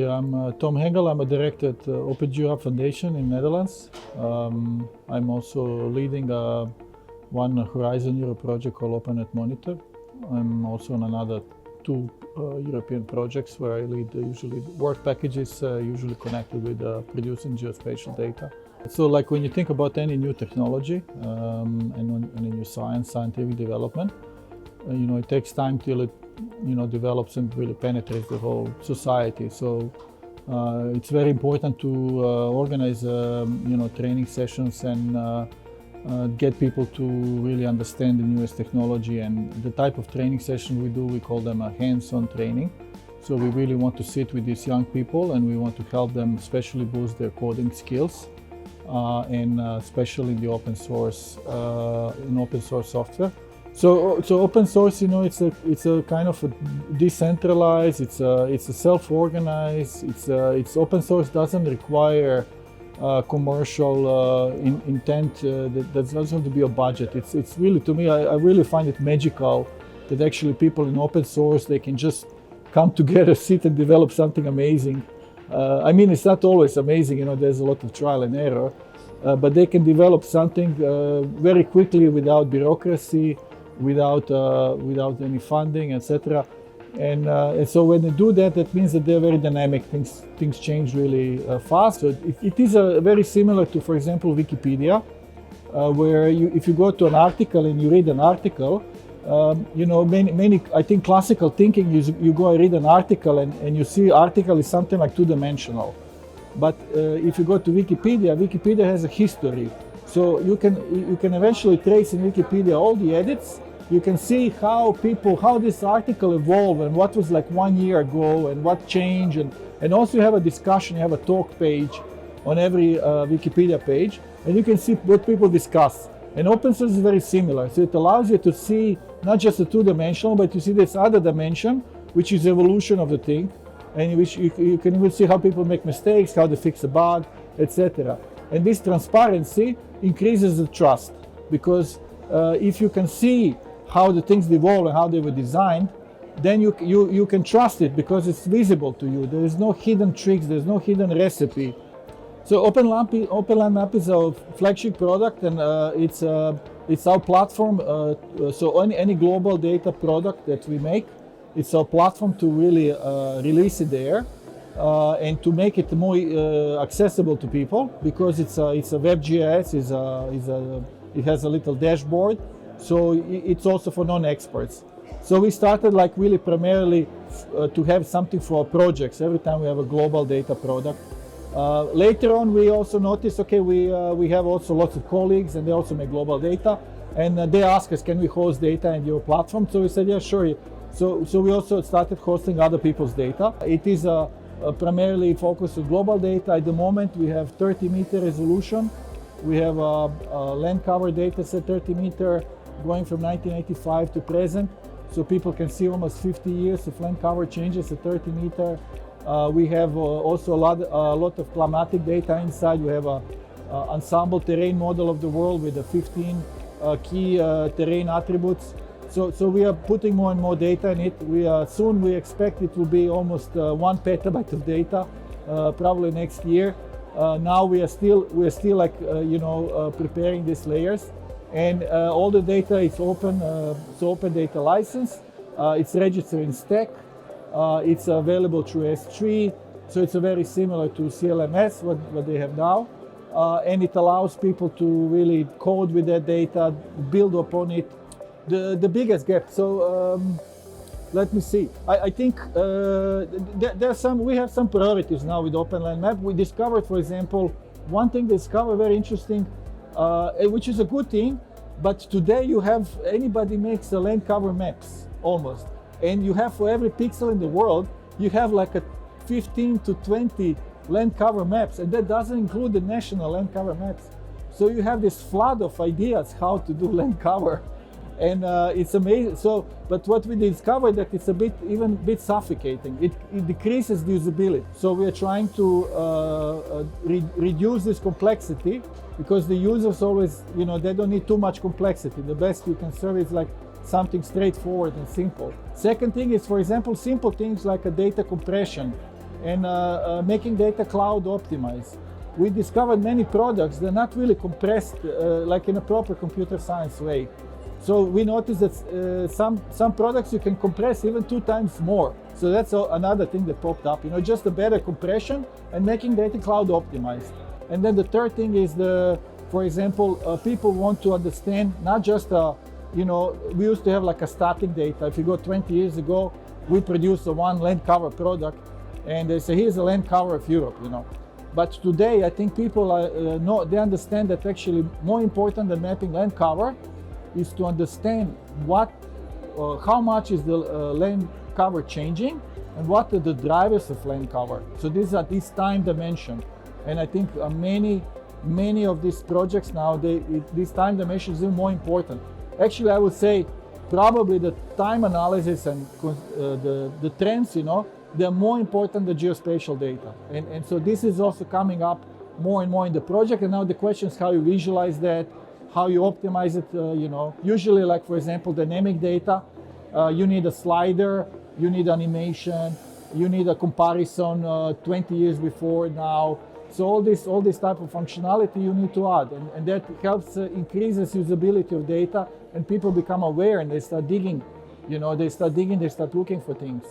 I'm Tom Hengl. I'm a director at OpenGeoHub Foundation in Netherlands. I'm also leading one Horizon Europe project called OpenNet Monitor. I'm also on another two European projects where I lead usually work packages usually connected with producing geospatial data. So like when you think about any new technology and any new scientific development, it takes time till it develops and really penetrates the whole society. So it's very important to organize training sessions and get people to really understand the newest technology. And the type of training session we do, we call them a hands-on training. So we really want to sit with these young people and we want to help them especially boost their coding skills and especially in the open source software. So open source, it's a kind of a decentralized. It's a self-organized. It's open source doesn't require commercial intent. That doesn't have to be a budget. It's really, to me, I really find it magical that actually people in open source, they can just come together, sit and develop something amazing. I mean, it's not always amazing. There's a lot of trial and error, but they can develop something very quickly without bureaucracy. Without any funding, etc. And so when they do that, that means that they're very dynamic. Things change really fast. So it is very similar to, for example, Wikipedia, where if you go to an article and you read an article, many I think classical thinking is you go and read an article and you see article is something like two-dimensional. But if you go to Wikipedia has a history. So you can eventually trace in Wikipedia all the edits. You can see how this article evolved and what was like 1 year ago and what changed. And also you have a discussion, you have a talk page on every Wikipedia page, and you can see what people discuss. And open source is very similar. So it allows you to see not just the two-dimensional, but you see this other dimension, which is evolution of the thing, and which you can even see how people make mistakes, how they fix a bug, etc. And this transparency increases the trust, because if you can see how the things evolve and how they were designed, then you can trust it because it's visible to you. There is no hidden tricks, there's no hidden recipe. So OpenLand Map is our flagship product, and it's our platform. So any global data product that we make, it's our platform to really release it there. And to make it more accessible to people, because it's a WebGIS, it has a little dashboard, so it's also for non-experts. So we started like really primarily to have something for our projects every time we have a global data product. Later on, we also noticed, okay, we have also lots of colleagues and they also make global data, and they ask us, can we host data in your platform? So we said, yeah, sure. So we also started hosting other people's data. It is primarily focused on global data. At the moment, we have 30-meter resolution. We have a land cover data set, 30-meter, going from 1985 to present. So people can see almost 50 years of land cover changes at 30-meter. We have also a lot of climatic data inside. We have an ensemble terrain model of the world with the 15 key terrain attributes. So we are putting more and more data in it. Soon we expect it will be almost 1 petabyte of data, probably next year. Now we are still like preparing these layers, and all the data is open. So open data license. It's registered in Stack. It's available through S3. So it's very similar to CLMS, what they have now, and it allows people to really code with that data, build upon it. The biggest gap. So let me see. I think we have some priorities now with OpenLand Map. We discovered, for example, one thing very interesting, which is a good thing. But today anybody makes a land cover maps almost, and you have for every pixel in the world, you have like a 15 to 20 land cover maps, and that doesn't include the national land cover maps. So you have this flood of ideas how to do land cover. And it's amazing. So, but what we discovered that it's a bit suffocating. It decreases the usability. So we are trying to reduce this complexity, because the users always, they don't need too much complexity. The best you can serve is like something straightforward and simple. Second thing is, for example, simple things like a data compression. and making data cloud optimized. We discovered many products that are not really compressed like in a proper computer science way. So we noticed that some products you can compress even 2 times more. So that's another thing that popped up, just a better compression and making data cloud optimized. And then the third thing is for example, people want to understand not just, we used to have like a static data. If you go 20 years ago, we produced one land cover product and they say, here's a land cover of Europe, But today, I think people they understand that actually more important than mapping land cover is to understand how much is the land cover changing and what are the drivers of land cover. So these are this time dimension. And I think many of these projects now, this time dimension is even more important. Actually, I would say probably the time analysis and the trends, they're more important than geospatial data. And so this is also coming up more and more in the project. And now the question is how you visualize that, how you optimize it, Usually, like for example, dynamic data, you need a slider, you need animation, you need a comparison 20 years before now. So all this type of functionality you need to add, and that helps increases usability of data, and people become aware and they start digging, they start looking for things.